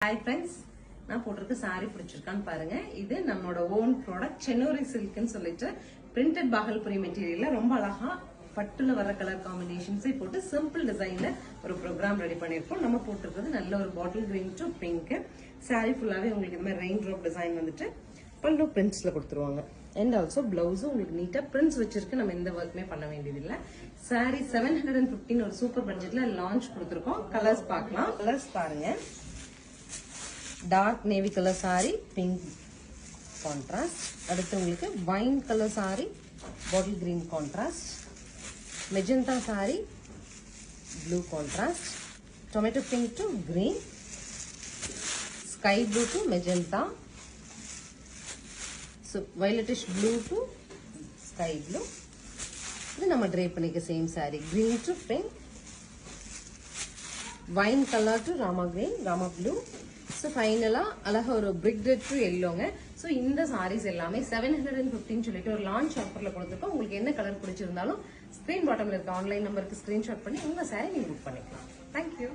Hi friends, நான் போட்டிருக்க sorry பிடிச்சிருக்கான்னு பாருங்க. இது நம்மளோட ஓன் ப்ராடக்ட் சென்னூரி சில்க்னு சொல்லிட்டு பிரிண்டட் பாகல்புரி மெட்டீரியல்ல ரொம்ப அழகா பட்டுல வர கலர் காம்பினேஷன்ஸை போட்டு சிம்பிள் டிசைன்ல ஒரு ப்ரோக்ராம் ரெடி பண்ணிருக்கோம். நம்ம போட்டிருக்கிறது நல்ல ஒரு bottle green to pink. Sorry ஃபுல்லாவே உங்களுக்கு இந்த மாதிரி ரெயின் ட்ராப் டிசைன் வந்துட்டு பல்லு பிரிண்ட்ஸ்ல கொடுத்துருவாங்க. அண்ட் ஆல்சோ பிளவுஸும் உங்களுக்கு நீட்டா பிரிண்ட்ஸ் வச்சிருக்கு. நம்ம எந்த ஒர்க்குமே பண்ண வேண்டியது இல்ல. சாரி 715 ஒரு சூப்பர் பட்ஜெட்ல லான்ச் கொடுத்துருக்கோம். கலர்ஸ் பார்க்கலாம். கலர்ஸ் பாருங்க. Dark navy colour sari, pink contrast. அடுத்து உங்களுக்கு wine colour sari, bottle green contrast. Magenta sari, blue contrast. Tomato pink to green. Sky blue to magenta. So violetish blue to sky blue. இது நம்ம drape பண்ணிக்க same saree. Green to pink. Wine color to rama green, rama blue. So finally அழகா ஒரு brick red to yellowங்க. So இந்த sarees எல்லாமே 715 சொல்லிட்டு ஒரு launch offerல கொடுத்துருக்கோம். உங்களுக்கு என்ன கலர் பிடிச்சிருந்தாலும் ஸ்கிரீன் பாட்டம்ல இருக்க ஆன்லைன் நம்பருக்கு ஸ்கிரீன்ஷாட் பண்ணி உங்க saree நீங்க புக் பண்ணிக்கலாம். Thank you.